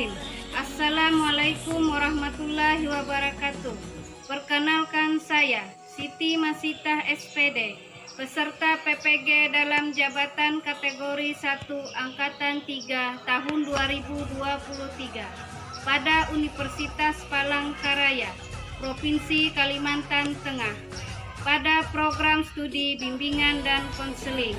Bismillahirrahmanirrahim. Assalamualaikum warahmatullahi wabarakatuh. Perkenalkan saya Siti Masitah SPD, peserta PPG dalam jabatan kategori 1 Angkatan 3 tahun 2023 pada Universitas Palangkaraya, Provinsi Kalimantan Tengah, pada program studi bimbingan dan konseling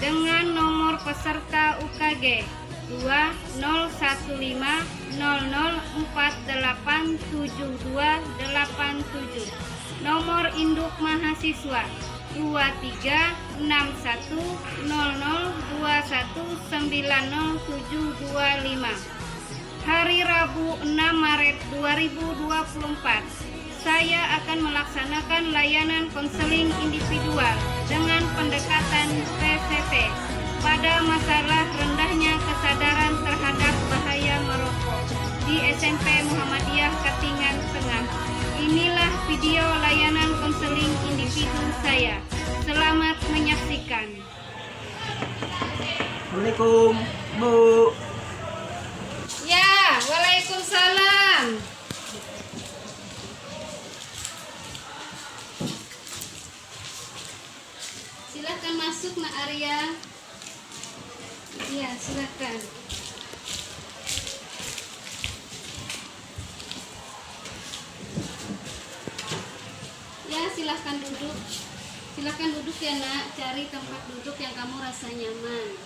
dengan nomor peserta UKG 200150048727, nomor induk mahasiswa 23610021907025. Hari Rabu 6 Maret 2024, saya akan melaksanakan layanan konseling individual dengan pendekatan PCT pada masalah rendahnya kesadaran terhadap bahaya merokok di SMP Muhammadiyah Katingan Tengah. Inilah video layanan konseling individu saya. Selamat menyaksikan. Assalamualaikum, Bu. Ya, waalaikumsalam. Silakan masuk, Nak Arya. Iya, silakan. Ya, silakan duduk. Silakan duduk ya, Nak. Cari tempat duduk yang kamu rasa nyaman.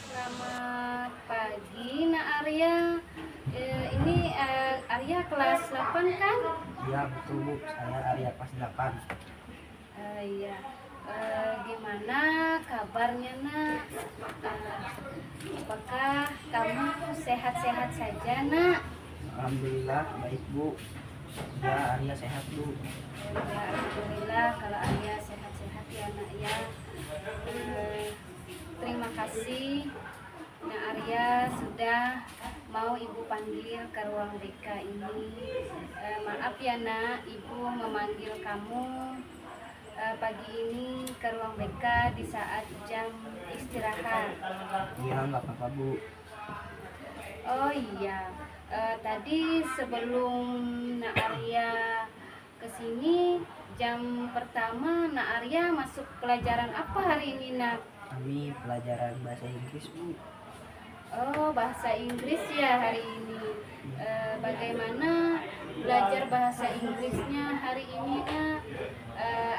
Selamat pagi, Nak Arya. Ini Arya kelas 8 kan? Iya, betul, Bu. Saya Arya kelas 8. Iya. Gimana kabarnya, Nak? Apakah kamu sehat-sehat saja, Nak? Alhamdulillah baik, Bu. Ya, Arya sehat, Bu. Ya, alhamdulillah kalau Arya sehat-sehat ya, Nak ya. Terima kasih, Nak Arya sudah mau Ibu panggil ke ruang BK ini. Maaf ya, Nak, Ibu memanggil kamu pagi ini ke ruang BK di saat jam istirahat. Iya, nggak apa-apa, Bu. Oh iya, tadi sebelum Nak Arya kesini jam pertama, Nak Arya masuk pelajaran apa hari ini, Nak? Kami pelajaran bahasa Inggris, Bu. Oh, bahasa Inggris ya hari ini. Bagaimana belajar bahasa Inggrisnya hari ini, Nak?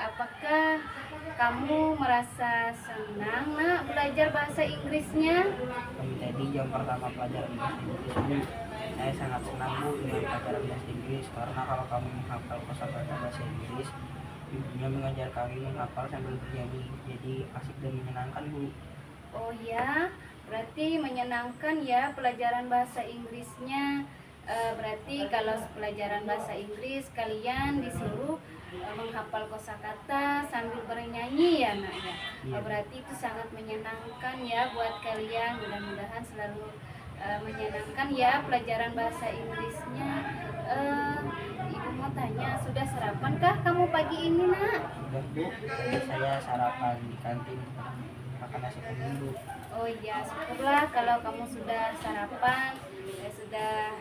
Apakah kamu merasa senang, Nak, belajar bahasa Inggrisnya? Kami tadi jam pertama pelajaran bahasa Inggris, Bu. Saya sangat senang, Bu, dengan pelajaran bahasa Inggris karena kalau kami menghafal kosakata bahasa Inggris, ibunya mengajar kami menghafal sambil bernyanyi. Jadi asik dan menyenangkan, Bu. Oh ya, berarti menyenangkan ya pelajaran bahasa Inggrisnya. Berarti kalau pelajaran bahasa Inggris kalian disuruh menghafal kosakata sambil bernyanyi ya, Nak ya. Iya. Berarti itu sangat menyenangkan ya buat kalian. Mudah-mudahan selalu menyenangkan ya pelajaran bahasa Inggrisnya. Ibu mau tanya, sudah sarapan kah kamu pagi ini, Nak? Sudah, Bu. Saya sarapan di kantin makan nasi kuning, Bu. Oh iya, syukurlah kalau kamu sudah sarapan, sudah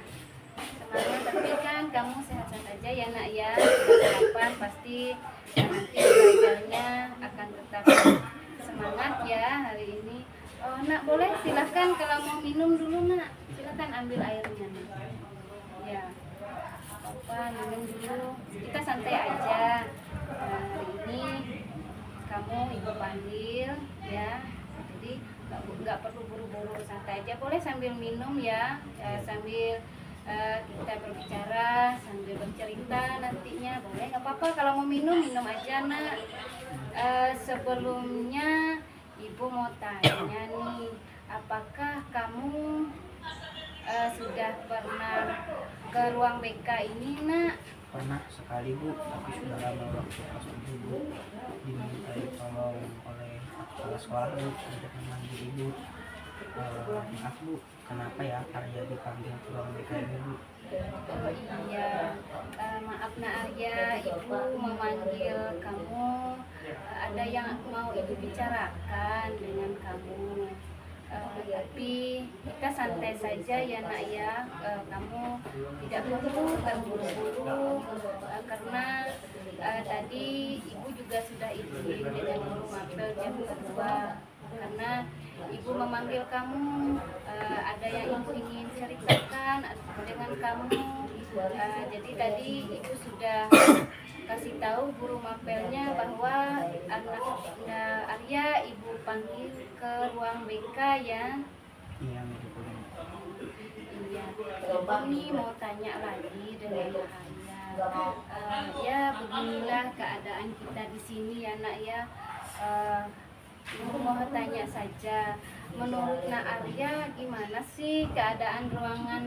semangat. Tapi kan kamu sehat-sehat aja ya, Nak ya. Sudah sarapan pasti nanti belajarnya akan tetap semangat ya hari ini. Oh, Nak, boleh silahkan kalau mau minum dulu, Nak. Silahkan ambil airnya, Nak. Ya, apa minum dulu. Kita santai aja. Hari ini kamu Ibu panggil ya. Jadi nggak perlu buru-buru, santai aja, boleh sambil minum ya, sambil kita berbicara, sambil bercerita nantinya, boleh, nggak apa-apa. Kalau mau minum, minum aja, Nak. Sebelumnya Ibu mau tanya nih, apakah kamu sudah pernah ke ruang BK ini, Nak? Pernah sekali, Bu, tapi sudah lama waktu kelas 7, Bu. Dimintai tolong oleh kepala sekolah, Bu, untuk memanggil Ibu. Maaf, Bu, kenapa ya Arya dipanggil ke ruang BK ini, Bu? Oh iya, maaf, Nak Arya, Ibu memanggil kamu. Ada yang mau Ibu bicarakan dengan kamu. Tapi kita santai saja ya nak ya. Kamu tidak perlu terburu-buru karena tadi ibu juga sudah izin dengan guru mapel jam 2 karena ibu memanggil kamu, ada yang ibu ingin ceritakan dengan kamu. Jadi tadi ibu sudah kasih tahu guru mapelnya bahwa anak Arya ibu panggil ke ruang BK ya. Iya begitu. Iya, ibu nih mau tanya lagi dengan Arya. Ya beginilah keadaan kita di sini ya nak ya. Ibu mau tanya saja, menurut Nak Arya gimana sih keadaan ruangan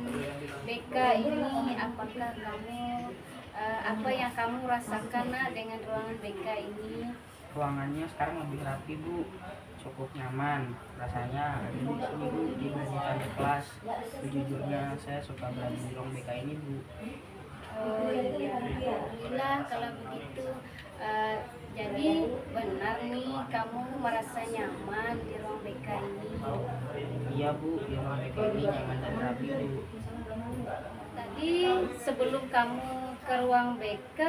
BK ini? Apakah kamu apa yang kamu rasakan nak dengan ruangan BK ini? Ruangannya sekarang lebih rapi Bu, cukup nyaman rasanya. Di sini Bu, dibandingkan di kelas, sejujurnya saya suka berada di ruang BK ini Bu. Oh iya, alhamdulillah kalau begitu. Jadi benar nih kamu merasa nyaman di ruang BK ini? Iya Bu, di ruang BK ini nyaman dan rapi Bu. Tadi sebelum kamu ke ruang BK,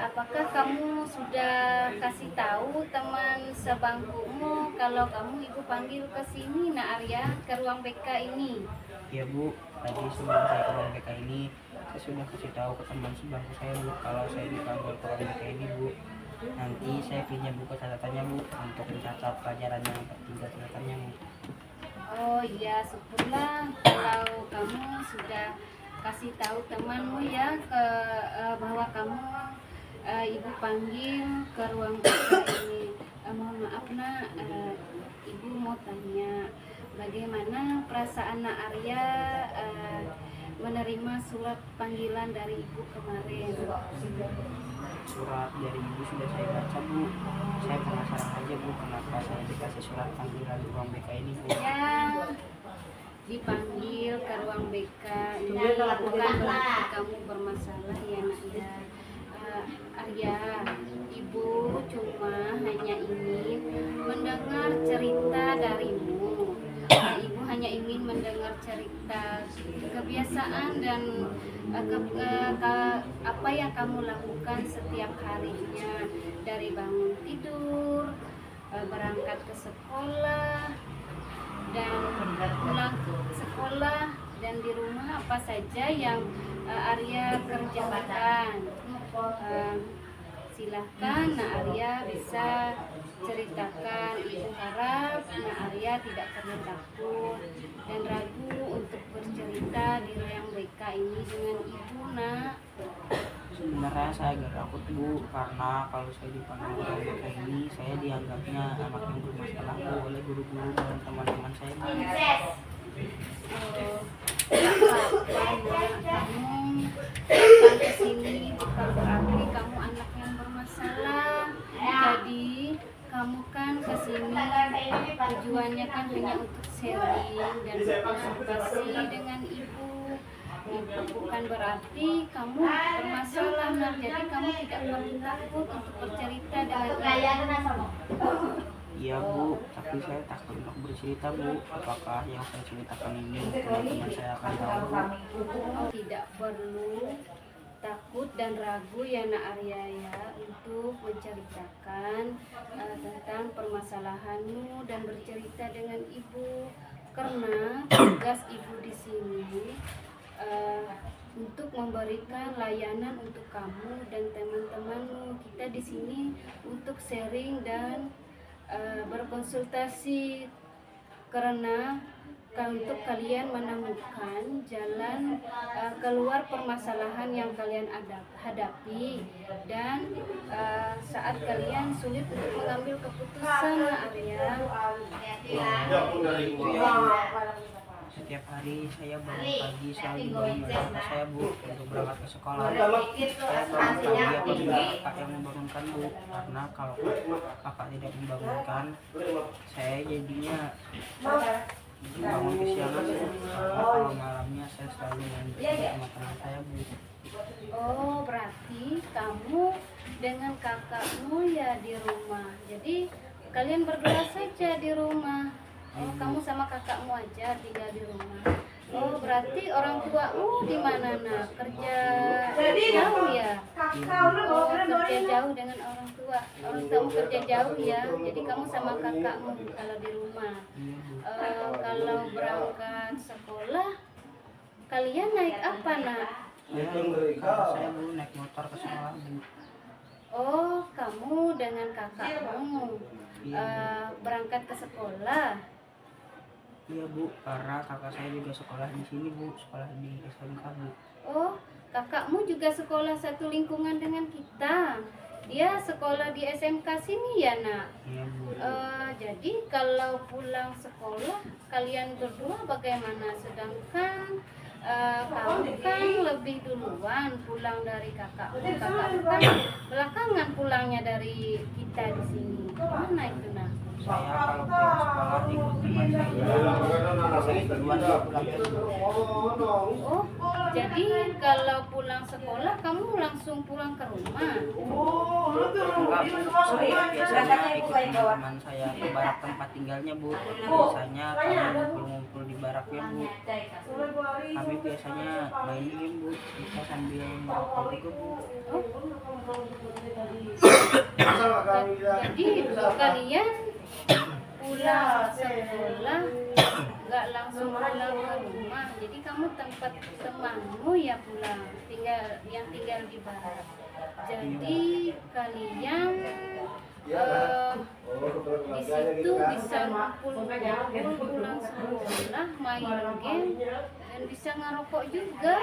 apakah kamu sudah kasih tahu teman sebangkumu kalau kamu ibu panggil ke sini Nak Arya ke ruang BK ini? Iya Bu, tadi sebelum saya ke ruang BK ini saya sudah kasih tahu ke teman sebangku saya Bu kalau saya dipanggil ke ruang BK ini Bu. Nanti saya pinjam buku catatannya Bu untuk mencatat pelajaran yang tertinggal catatannya Bu. Oh iya, syukurlah kalau kamu sudah kasih tahu temanmu ya bahwa kamu ibu panggil ke ruang BK ini. Mohon maaf nak, ibu mau tanya bagaimana perasaan Nak Arya menerima surat panggilan dari ibu kemarin? Surat dari ibu sudah saya baca Bu. Saya penasaran aja Bu kenapa saya dikasih surat panggilan di ruang BK ini Bu. Ya, dipanggil ke ruang BK ini bukan berarti kamu bermasalah ya nak ya. Arya, ibu cuma hanya ingin mendengar cerita darimu. Ibu hanya ingin mendengar cerita kebiasaan dan apa yang kamu lakukan setiap harinya, dari bangun tidur, berangkat ke sekolah, dan pulang ke sekolah, dan di rumah apa saja yang Arya kerjakan. Silahkan Nak Arya bisa ceritakan. Ibu harap Nak Arya tidak perlu takut dan ragu untuk bercerita di ruang BK ini dengan ibu nak. Sebenarnya saya agak takut Bu karena kalau saya dipanggil ke ruang BK ini saya dianggapnya anak yang bermasalah Bu oleh guru-guru dan teman-teman saya Bu. Tidak apa-apa nak, kamu datang ke sini bukan berarti kamu anak yang bermasalah. Jadi kamu kan ke sini tujuannya kan hanya untuk sharing dan berkonsultasi dengan ibu. Itu bukan berarti kamu bermasalah nah. Jadi kamu tidak perlu takut untuk bercerita dengan ibu. Iya Bu, tapi saya takut untuk bercerita Bu. Apakah yang saya ceritakan ini teman-teman saya akan tahu Bu? Tidak perlu takut dan ragu ya Nak Arya ya untuk menceritakan tentang permasalahanmu dan bercerita dengan ibu, karena tugas ibu di sini untuk memberikan layanan untuk kamu dan teman-temanmu. Kita di sini untuk sharing dan berkonsultasi karena untuk kalian menemukan jalan keluar permasalahan yang kalian hadapi dan saat kalian sulit untuk mengambil keputusan Arya. Setiap hari saya bangun pagi selalu bangun bapak saya Bu untuk berangkat ke sekolah. Saya bangun pagi apabila kakak yang membangunkan Bu, karena kalau kakak tidak membangunkan saya jadinya bangun kesiangan Bu. Karena kalau malamnya saya selalu main bersama teman saya Bu. Oh, berarti kamu dengan kakakmu ya di rumah. Jadi kalian berdua saja di rumah. Oh, kamu sama kakakmu aja tinggal di rumah. Oh, berarti orang tuamu di mana nak? Kerja jauh ya? Oh, kerja jauh dengan orang tua. Orang tuamu kerja jauh ya. Jadi kamu sama kakakmu kalau di rumah. Iya Bu. Kalau berangkat sekolah, kalian naik apa nak? Saya Bu naik motor ke sekolah Bu. Oh, kamu dengan kakakmu berangkat ke sekolah. Iya Bu, karena kakak saya juga sekolah di sini Bu, sekolah di SMK Bu. Oh, kakakmu juga sekolah satu lingkungan dengan kita. Dia sekolah di SMK sini ya nak. Iya Bu. Jadi kalau pulang sekolah kalian berdua bagaimana? Sedangkan kamu kan lebih duluan pulang dari kakakmu. Kakakmu kan belakangan pulangnya dari kita di sini. Gimana itu nak? Saya kalau pulang sekolah ikut teman saya duluan dia pulangnya Bu. Oh, jadi kalau pulang sekolah kamu langsung pulang ke rumah? Enggak Bu, saya biasanya ikut teman saya ke barak tempat tinggalnya Bu. Biasanya kami ngumpul-ngumpul di baraknya Bu. Kami biasanya main game Bu, kita sambil merokok juga Bu. Jadi kalian pulang sekolah nggak langsung pulang ke rumah. Jadi kamu tempat temanmu ya pulang, yang tinggal di barat. Jadi kalian di situ bisa ngumpul pulang sekolah, main game dan bisa ngerokok juga.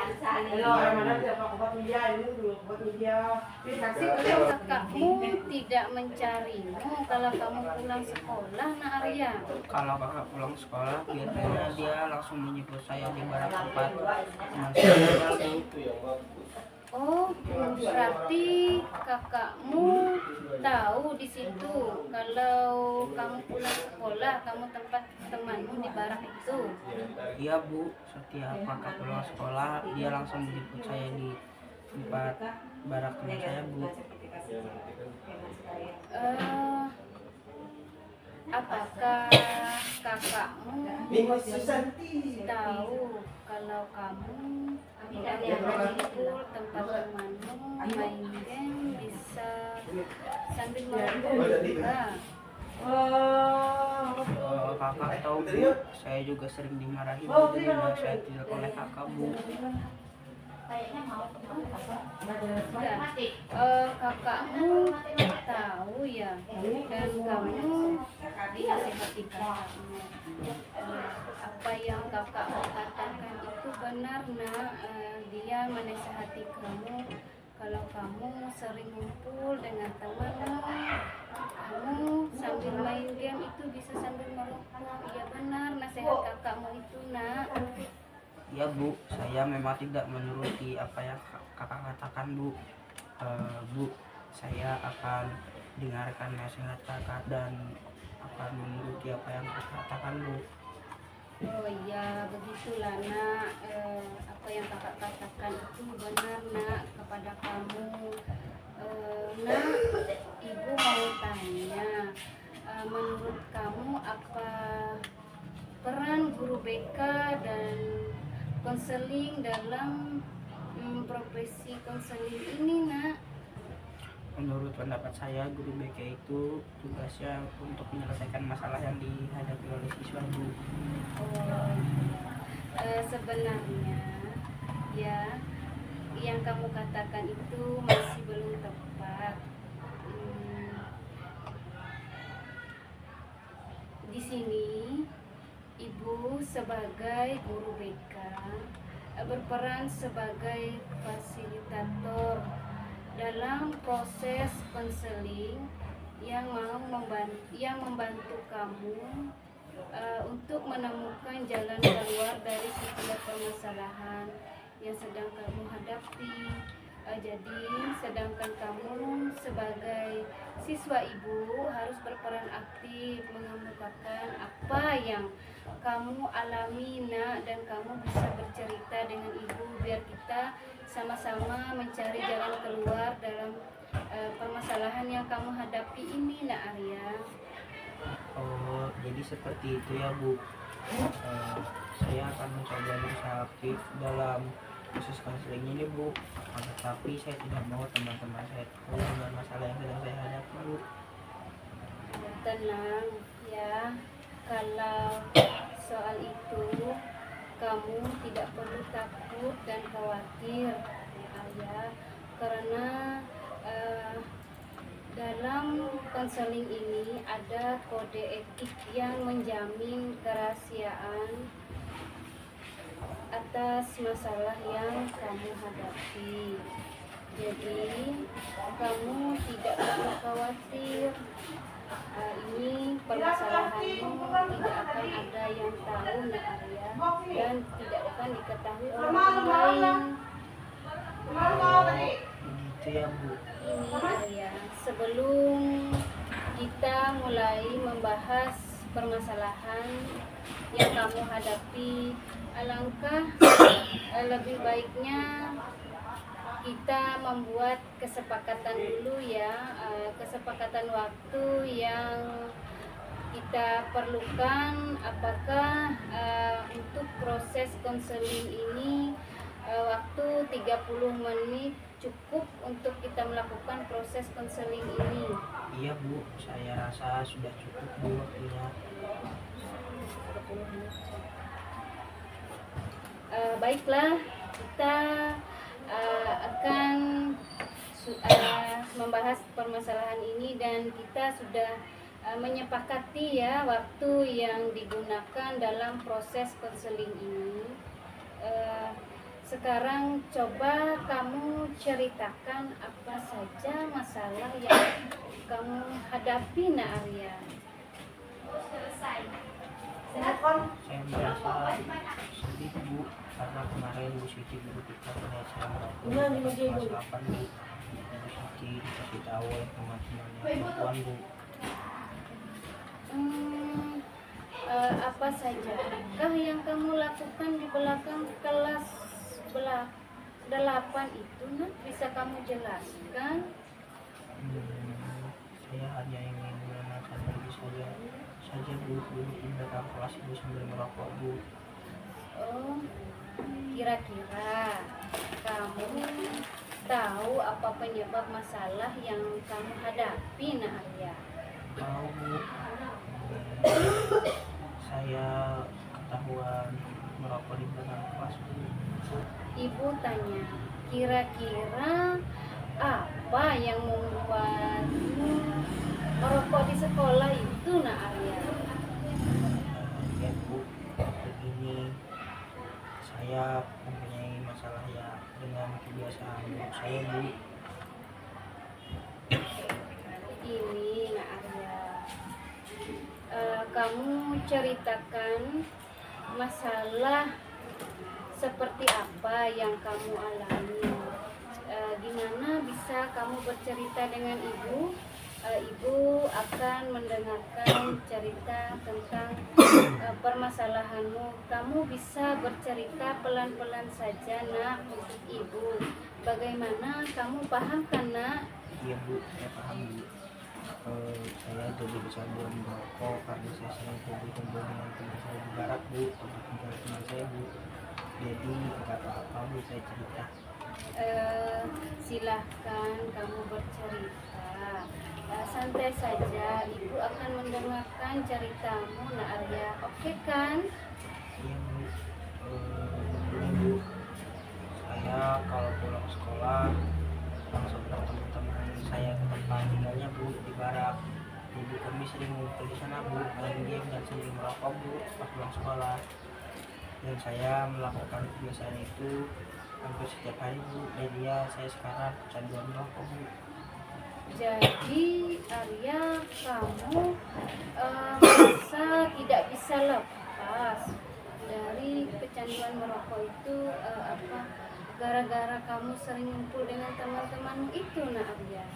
Kakakmu tidak mencarimu kalau kamu pulang sekolah, nak Arya? Kalau kakak pulang sekolah biasanya dia langsung menjemput saya di barak tempat teman saya tinggal Bu. Oh, berarti kakakmu tahu di situ kalau kamu pulang sekolah, kamu tempat temanmu di barak itu. Iya Bu, setiap kakak pulang sekolah dia langsung menjemput saya di tempat barak teman saya Bu. Apakah kakakmu tahu kalau kamu kumpul tempat temanmu main game bisa sambil merokok juga? Kakak tahu Bu, saya juga sering dimarahi Bu dengan nasihatin oleh kakak Bu. Kakakmu tahu ya, dan kamu dinasihati kakakmu. Apa yang kakakmu katakan itu benar nak. Dia menasihati kamu kalau kamu sering ngumpul dengan temanmu, kamu sambil main game itu bisa sambil merokok. Iya benar nasihat kakakmu itu nak. Ya Bu, saya memang tidak menuruti apa yang kakak katakan Bu. Bu, saya akan dengarkan nasihat kakak dan akan menuruti apa yang kakak katakan Bu. Oh iya, begitulah nak. Apa yang kakak katakan itu benar nak kepada kamu. Nak, ibu mau tanya, menurut kamu apa peran guru BK dan konseling dalam profesi konseling ini nak? Menurut pendapat saya, guru BK itu tugasnya untuk menyelesaikan masalah yang dihadapi oleh siswa Bu. Oh, sebenarnya ya yang kamu katakan itu masih belum tepat. Di sini ibu sebagai guru BK berperan sebagai fasilitator dalam proses konseling yang membantu kamu untuk menemukan jalan keluar dari setiap permasalahan yang sedang kamu hadapi. Jadi sedangkan kamu sebagai siswa ibu harus berperan aktif mengemukakan apa yang kamu alami nak, dan kamu bisa bercerita dengan ibu biar kita sama-sama mencari jalan keluar dalam permasalahan yang kamu hadapi ini nak Arya. Oh, jadi Jadi seperti itu ya Bu. Saya akan mencoba berusaha aktif dalam kasus konseling ini Bu. Tetapi saya tidak mau teman-teman saya tahu dengan masalah yang sedang saya hadapi Bu. Tenang ya, kalau soal itu kamu tidak perlu takut dan khawatir ya, karena dalam konseling ini ada kode etik yang menjamin kerahasiaan atas masalah yang kamu hadapi. Jadi kamu tidak perlu khawatir. Ini permasalahanmu tidak akan ada yang tahu Nak Arya, dan tidak akan diketahui oleh orang lain. Begitu ya Bu. Ini Arya, sebelum kita mulai membahas permasalahan yang kamu hadapi, alangkah lebih baiknya kita membuat kesepakatan dulu ya, kesepakatan waktu yang kita perlukan. Apakah untuk proses konseling ini waktu 30 menit cukup untuk kita melakukan proses konseling ini? Iya Bu, saya rasa sudah cukup Bu waktunya. Baiklah, kita akan membahas permasalahan ini, dan kita sudah menyepakati ya waktu yang digunakan dalam proses konseling ini. Sekarang coba kamu ceritakan apa saja masalah yang kamu hadapi Nak Arya. Saya merasa sedih Bu, karena kemarin Bu Siti guru kita pada saya kelas 8 Bu. Bu Siti dikasih tahu oleh teman-temannya perempuan Bu. Apa saja yang kamu lakukan di belakang kelas 8 itu Nak? Bisa kamu jelaskan? Saya hanya ingin menenangkan diri saja Bu, duduk di belakang kelas itu sambil merokok Bu. Oh, kira-kira kamu tahu apa penyebab masalah yang kamu hadapi Nak Arya? Tahu Bu, saya ketahuan merokok di belakang kelas Bu. Ibu tanya, kira-kira apa yang membuatmu merokok di sekolah itu Nak Arya? Ya Bu, begini, saya mempunyai masalah ya dengan kebiasaan buruk saya Bu. Ini Nak Arya, kamu ceritakan masalah seperti apa yang kamu alami. Gimana bisa kamu bercerita dengan ibu? Ibu akan mendengarkan cerita tentang permasalahanmu. Kamu bisa bercerita pelan-pelan saja Nak untuk ibu. Bagaimana, kamu paham kan Nak? Iya Bu, saya paham Bu. Saya jadi besar buat merokok karena saya sering kumpul dengan teman saya di barat Bu, untuk mencari teman saya Bu. Jadi nggak apa-apa Bu, saya cerita. Silahkan kamu bercerita. Santai saja, ibu akan mendengarkan ceritamu Nak Arya. Oke kan? Iya Bu. Begini Bu, saya kalau pulang sekolah langsung ke teman-teman saya ke tempat tinggalnya Bu, di barak. Jadi kami sering ngumpul di sana Bu, main game dan sambil merokok Bu pas pulang sekolah. Dan saya melakukan kebiasaan itu hampir setiap hari Bu. Jadi ya saya sekarang kecanduan merokok Bu. Jadi Arya, kamu merasa tidak bisa lepas dari kecanduan merokok itu, gara-gara kamu sering ngumpul dengan teman-temanmu itu Nak Arya?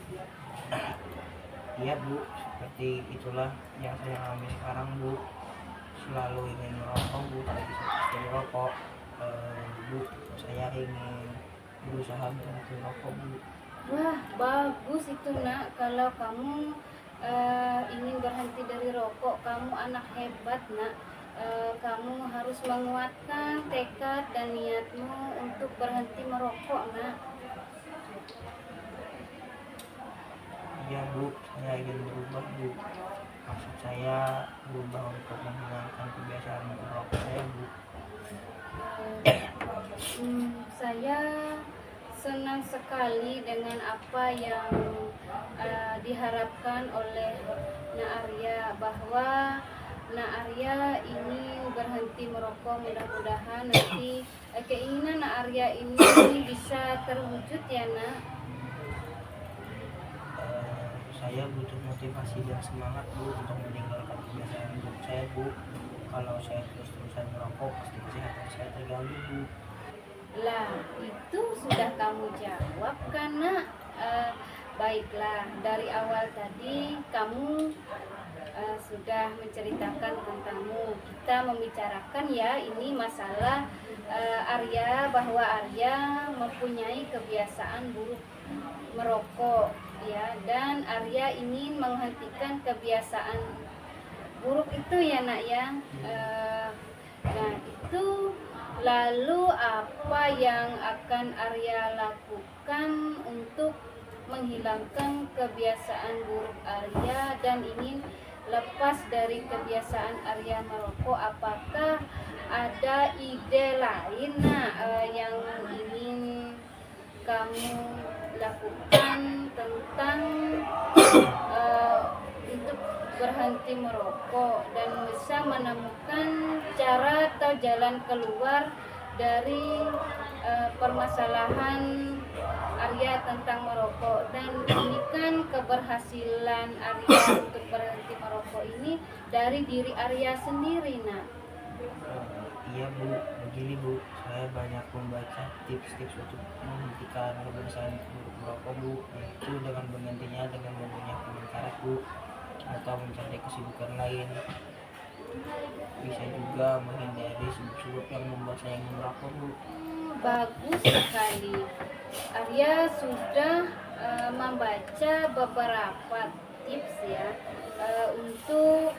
Iya Bu, seperti itulah yang saya alami sekarang Bu. Selalu ingin merokok Bu, tidak bisa berhenti merokok. Bu, saya ingin berusaha berhenti merokok Bu. Wah, bagus itu Nak, kalau kamu ingin berhenti dari rokok, kamu anak hebat nak. Kamu harus menguatkan tekad dan niatmu untuk berhenti merokok nak. Iya Bu, saya ingin berubah Bu. Maksud saya berubah untuk menghilangkan kebiasaan merokok saya Bu. Saya senang sekali dengan apa yang diharapkan oleh Nak Arya, bahwa Nak Arya ingin berhenti merokok. Mudah-mudahan nanti keinginan Nak Arya ini bisa terwujud ya Nak. Saya butuh motivasi dan semangat Bu untuk meninggalkan kebiasaan buruk saya Bu. Kalau saya terus-terusan merokok pasti kesehatan saya terganggu Bu. Lah, itu sudah kamu jawab kan nak. Baiklah, dari awal tadi kamu sudah menceritakan tentangmu. Kita membicarakan ya ini masalah Arya, bahwa Arya mempunyai kebiasaan buruk merokok ya, dan Arya ingin menghentikan kebiasaan buruk itu ya nak ya. Nah itu, lalu apa yang akan Arya lakukan untuk menghilangkan kebiasaan buruk Arya dan ingin lepas dari kebiasaan Arya merokok? Apakah ada ide lain yang ingin kamu lakukan tentang untuk berhenti merokok dan bisa menemukan cara atau jalan keluar dari permasalahan Arya tentang merokok? Dan ini kan keberhasilan Arya untuk berhenti merokok ini dari diri Arya sendiri nak. Iya Bu, begini Bu, saya banyak membaca tips-tips untuk menghentikan kebiasaan buruk merokok Bu, yaitu dengan menggantinya dengan mempunyai teman karet Bu, atau mencari kesibukan lain. Bisa juga menghindari sibuk-sibuk yang membuat saya ingin merokok Bu. Bagus sekali. Arya sudah membaca beberapa tips ya untuk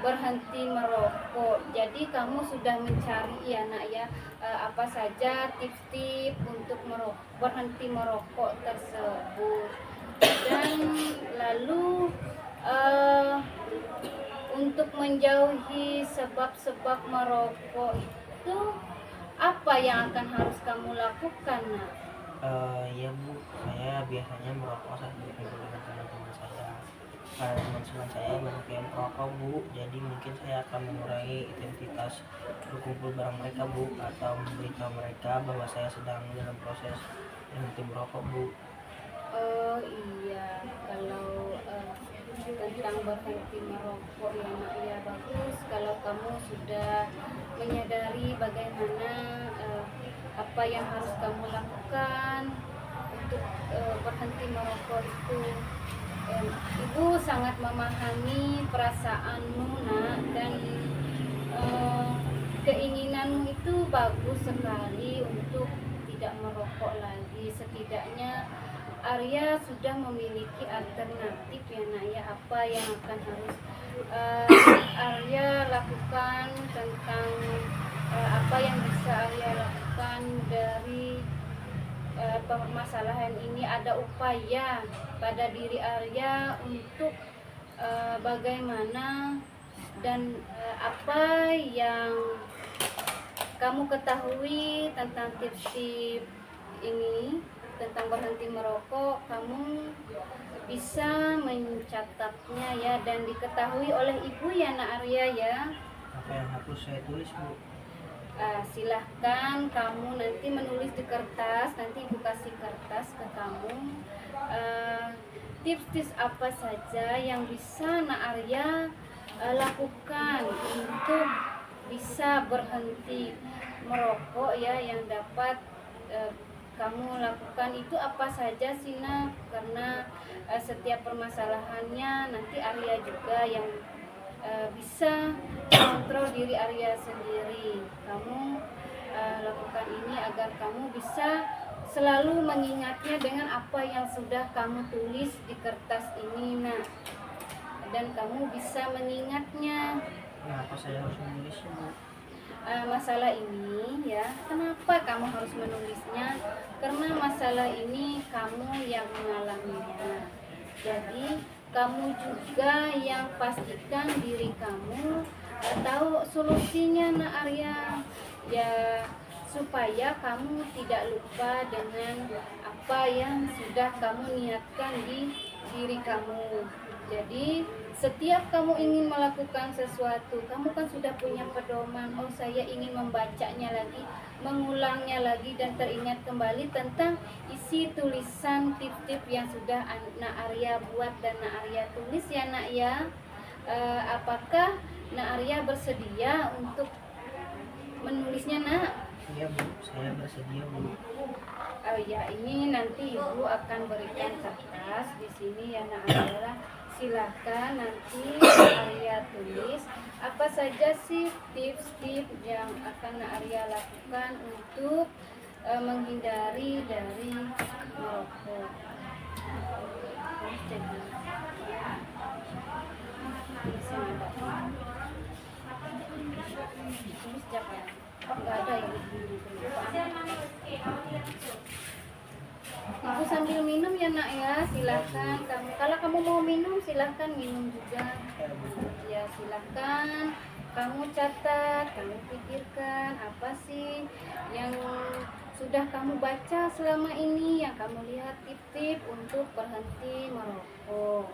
berhenti merokok. Jadi kamu sudah mencari ya nak ya, apa saja tips-tips untuk berhenti merokok tersebut. Dan lalu untuk menjauhi sebab-sebab merokok itu apa yang akan harus kamu lakukan nak? Ya Bu, saya biasanya merokok saat berkumpul dengan teman-teman saya. Karena teman-teman saya banyak yang merokok Bu, jadi mungkin saya akan mengurangi intensitas berkumpul bareng mereka Bu, atau memberitahu mereka bahwa saya sedang dalam proses berhenti merokok Bu. Oh iya, kalau tentang berhenti merokok ya nak ya, bagus kalau kamu sudah menyadari bagaimana apa yang harus kamu lakukan untuk berhenti merokok itu. Ibu sangat memahami perasaanmu nak, dan keinginanmu itu bagus sekali untuk tidak merokok lagi. Setidaknya Arya sudah memiliki alternatif ya nak ya, apa yang akan harus Arya lakukan tentang apa yang bisa Arya lakukan dari permasalahan ini. Ada upaya pada diri Arya untuk bagaimana dan apa yang kamu ketahui tentang tips-tips ini tentang berhenti merokok, kamu bisa mencatatnya ya, dan diketahui oleh ibu ya nak Arya ya. Apa yang harus saya tulis Bu? Silahkan kamu nanti menulis di kertas, nanti ibu kasih kertas ke kamu, tips-tips apa saja yang bisa nak Arya lakukan untuk bisa berhenti merokok ya, yang dapat kamu lakukan itu apa saja sih nak? Karena setiap permasalahannya nanti Arya juga yang bisa kontrol diri Arya sendiri. Kamu lakukan ini agar kamu bisa selalu mengingatnya dengan apa yang sudah kamu tulis di kertas ini nak. dan kamu bisa mengingatnya. Kenapa saya harus menulisnya, Bu? Masalah ini ya, kenapa kamu harus menulisnya? Karena masalah ini kamu yang mengalaminya. Jadi kamu juga yang pastikan diri kamu tahu solusinya, Nak Arya. Ya, supaya kamu tidak lupa dengan apa yang sudah kamu niatkan di diri kamu. Jadi setiap kamu ingin melakukan sesuatu, kamu kan sudah punya pedoman. Oh, saya ingin membacanya lagi, mengulangnya lagi, dan teringat kembali tentang isi tulisan tip-tip yang sudah Nak Arya buat dan Nak Arya tulis ya, Nak ya. Apakah Nak Arya bersedia untuk menulisnya, Nak? Iya, Bu, saya bersedia, Bu. Oh ya, ini nanti Ibu akan berikan kertas di sini ya, Nak Arya. Silahkan nanti Arya tulis apa saja sih tips-tips yang akan Arya lakukan untuk menghindari dari merokok. Jadi tulis jangan nggak ada yang Ibu sambil minum ya, Nak ya, silahkan. Kalau kamu mau minum silahkan minum juga ya, silahkan. Kamu catat, kamu pikirkan apa sih yang sudah kamu baca selama ini, yang kamu lihat tip-tip untuk berhenti merokok.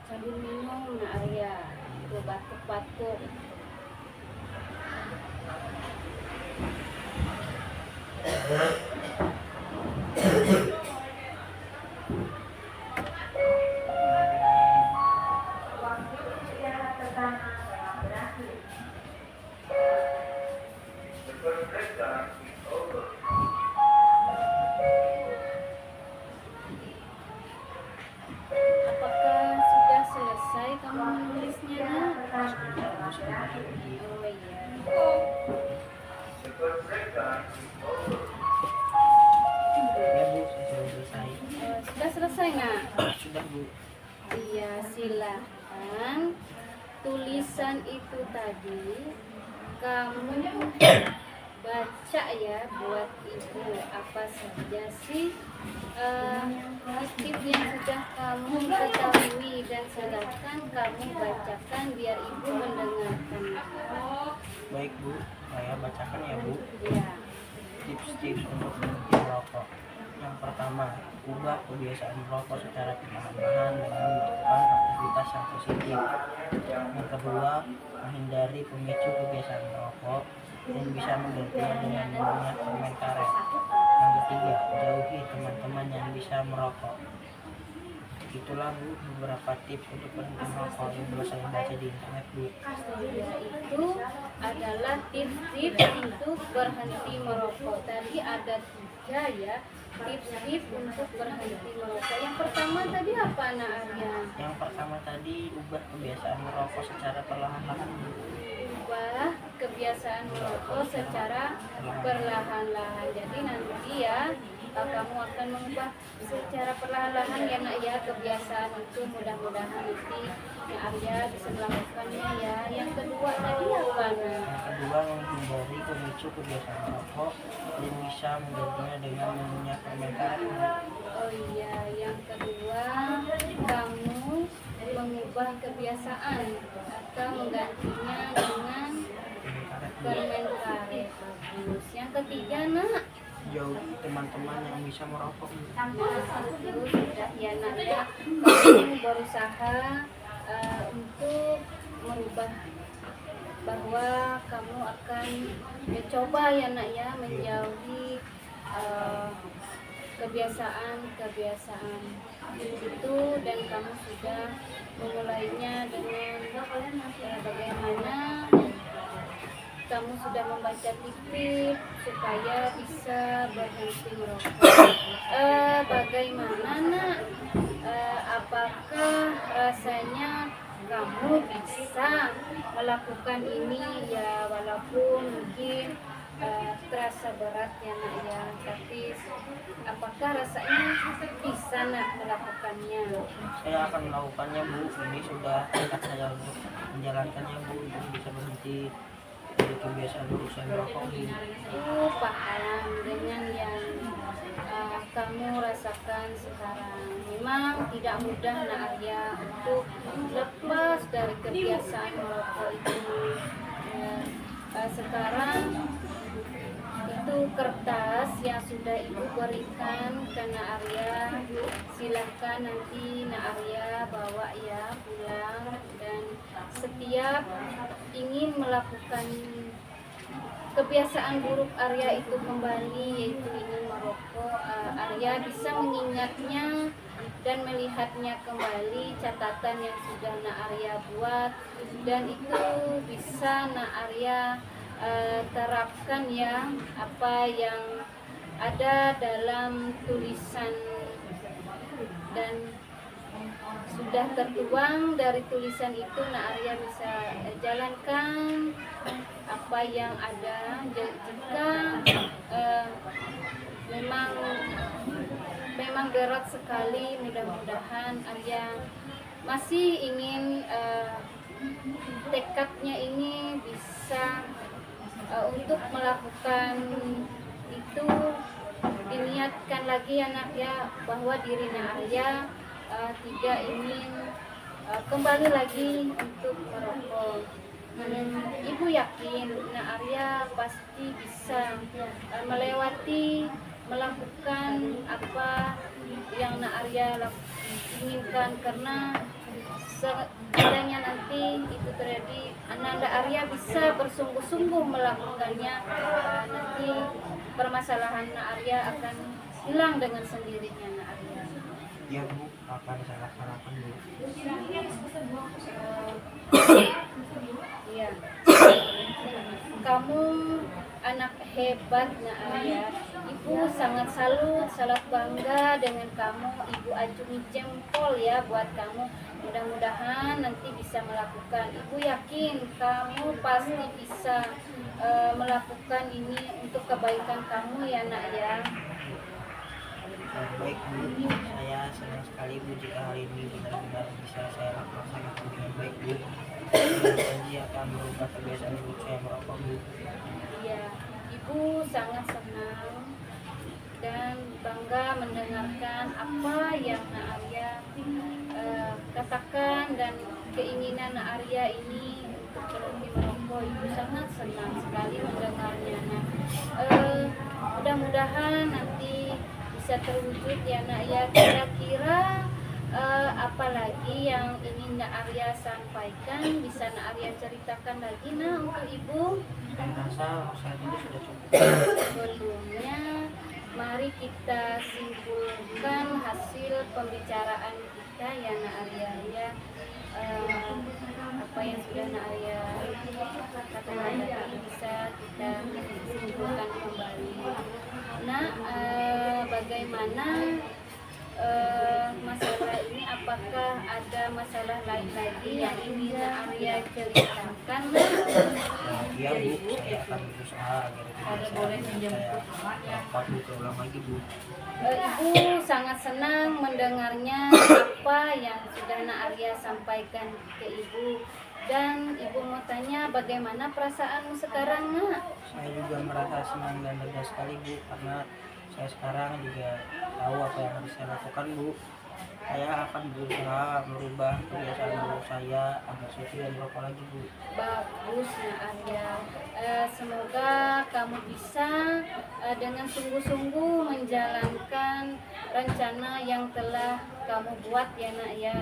Sambil minum, Nak Arya, itu batuk-batuk. Apakah sudah selesai kamu menulisnya, Nak? Oh iya. Ya, Bu, saya sudah selesai. Sudah selesai, Nak? Sudah, Bu. Iya, silahkan. Tulisan itu tadi kamu baca ya buat Ibu, apa saja sih tip yang sudah kamu ketahui, dan silakan kamu bacakan biar Ibu mendengarkan. Baik, Bu, saya bacakan ya, Bu. Ya. Tips-tips untuk berhenti merokok. Yang pertama, ubah kebiasaan merokok secara perlahan-lahan dengan melakukan aktivitas yang positif. Yang kedua, menghindari pemicu kebiasaan merokok dan bisa menggantinya dengan minumnya permen karet. Yang ketiga, jauhi teman-teman yang bisa merokok. Itulah, Bu, beberapa tips untuk berhenti merokok yang bisa saya baca di internet, Bu. Itu adalah tips-tips untuk berhenti merokok. Tadi ada saja ya tips-tips untuk berhenti merokok. Yang pertama tadi apa Nak Arya? Yang pertama tadi, ubah kebiasaan merokok secara perlahan-lahan. Ubah kebiasaan merokok secara perlahan-lahan. Jadi nanti ya kamu akan mengubah secara perlahan-lahan ya Nak ya kebiasaan itu, mudah-mudahan nanti Nak Arya bisa melakukannya ya. Yang kedua tadi apa Nak? Yang kedua, menghindari pemicu kebiasaan merokok dan bisa menggantinya dengan mengunyah permen karet. Oh iya, yang kedua kamu mengubah kebiasaan atau menggantinya dengan permen karet. Bagus. Yang ketiga Nak? Jauhi teman-teman yang bisa merokok. Nah, itu sudah ya Nak ya. Kamu berusaha untuk merubah bahwa kamu akan mencoba ya Nak ya menjauhi kebiasaan itu, dan kamu sudah memulainya dengan bagaimana kamu sudah membaca tips supaya bisa berhenti merokok. Bagaimana Nak? Apakah rasanya kamu bisa melakukan ini ya, walaupun mungkin terasa berat ya Nak ya, tapi apakah rasanya bisa Nak melakukannya? Saya akan melakukannya, Bu. Ini sudah tekad saya untuk menjalankannya, Bu, untuk bisa berhenti dari kebiasaan buruk saya merokok ini. Paham dengan yang kamu rasakan sekarang. Memang tidak mudah Nak Arya untuk lepas dari kebiasaan merokok itu. Sekarang itu kertas yang sudah Ibu berikan ke Nak Arya, silahkan nanti Nak Arya bawa ya pulang, dan setiap ingin melakukan kebiasaan buruk Arya itu kembali, yaitu ingin merokok, Arya bisa mengingatnya dan melihatnya kembali catatan yang sudah Nak Arya buat, dan itu bisa Nak Arya terapkan ya apa yang ada dalam tulisan, dan sudah tertuang dari tulisan itu Nak Arya bisa jalankan apa yang ada. Jika memang berat sekali, mudah-mudahan Arya masih ingin tekadnya ini bisa untuk melakukan itu, diniatkan lagi anak ya, bahwa diri Nak Arya tidak ingin kembali lagi untuk merokok. Ibu yakin Nak Arya pasti bisa melewati, melakukan apa yang Nak Arya inginkan, karena seandainya nanti itu terjadi, Ananda Arya bisa bersungguh-sungguh melakukannya, nanti permasalahan Nak Arya akan hilang dengan sendirinya Nak Arya. Ya Bu, akan saya laksanakan Bu. Iya. Kamu anak hebat Nak Arya. Ibu sangat salut, sangat bangga dengan kamu. Ibu acungi jempol ya buat kamu. Mudah-mudahan nanti bisa melakukan. Ibu yakin kamu pasti bisa melakukan ini untuk kebaikan kamu ya Nak ya. Baik Bu, saya senang sekali Bu jika hari ini benar-benar bisa saya laksanakan dengan baik Bu. Saya janji akan merubah kebiasaan buruk saya merokok Bu. Iya, Ibu sangat senang dan bangga mendengarkan apa yang Nak Arya katakan, dan keinginan Nak Arya ini untuk berhenti merokok. Ibu sangat senang sekali mendengarnya. Mudah-mudahan nanti bisa terwujud ya Nak ya. Kira-kira apalagi yang ingin Nak Arya sampaikan, bisa Nak Arya ceritakan lagi Nak untuk Ibu? Saya rasa saat ini sudah cukup. Sebelumnya mari kita simpulkan hasil pembicaraan kita ya Nak Arya ya. Apa yang sudah Nak Arya katakan tadi bisa kita simpulkan kembali. Nah, bagaimana masalah ini, apakah ada masalah lain lagi yang ingin Arya ceritakan? Iya Bu, saya akan berusaha agar tidak saya dapat berulang lagi Bu. Ibu sangat senang mendengarnya apa yang sudah Nak Arya sampaikan ke Ibu. Dan Ibu mau tanya, bagaimana perasaanmu sekarang, Nak? Saya juga merasa senang dan lega sekali Bu, karena saya sekarang juga tahu apa yang harus saya lakukan Bu. Saya akan berusaha merubah kebiasaan buruk saya agar saya tidak merokok lagi Bu. Bagus, Nak Arya. Semoga kamu bisa dengan sungguh-sungguh menjalankan rencana yang telah kamu buat ya Nak ya.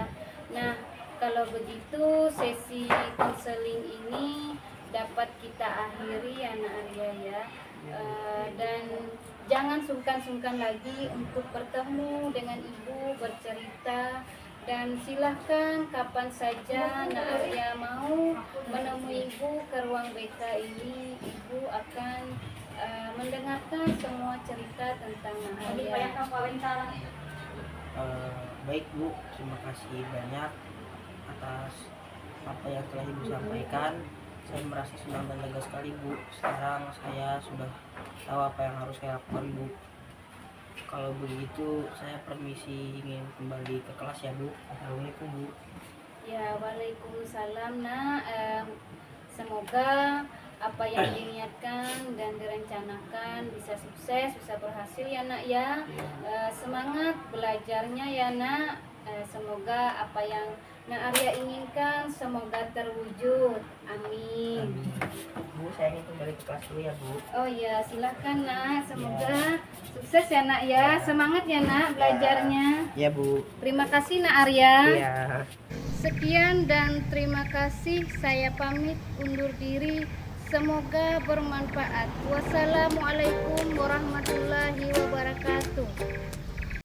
Nah, kalau begitu sesi konseling ini dapat kita akhiri ya Nak Arya ya. Dan jangan sungkan-sungkan lagi untuk bertemu dengan Ibu, bercerita, dan silahkan kapan saja Nak Arya mau menemui Ibu ke ruang BK ini, Ibu akan mendengarkan semua cerita tentang Nak Arya. Baik Bu, terima kasih banyak atas apa yang telah Ibu sampaikan. Saya merasa senang dan lega sekali Bu. Sekarang saya sudah tahu apa yang harus saya lakukan Bu. Kalau begitu saya permisi ingin kembali ke kelas ya Bu. Assalamualaikum Bu. Ya, waalaikumsalam Nak. Semoga apa yang diniatkan dan direncanakan bisa sukses, bisa berhasil ya Nak ya. Semangat belajarnya ya Nak. Semoga apa yang Nak Arya inginkan semoga terwujud. Amin. Bu, saya ingin kembali ke kelas dulu ya Bu. Oh iya, silahkan Nak. Semoga sukses ya Nak ya. Semangat ya Nak belajarnya. Ya Bu. Terima kasih Nak Arya. Ya. Sekian dan terima kasih. Saya pamit undur diri. Semoga bermanfaat. Wassalamualaikum warahmatullahi wabarakatuh.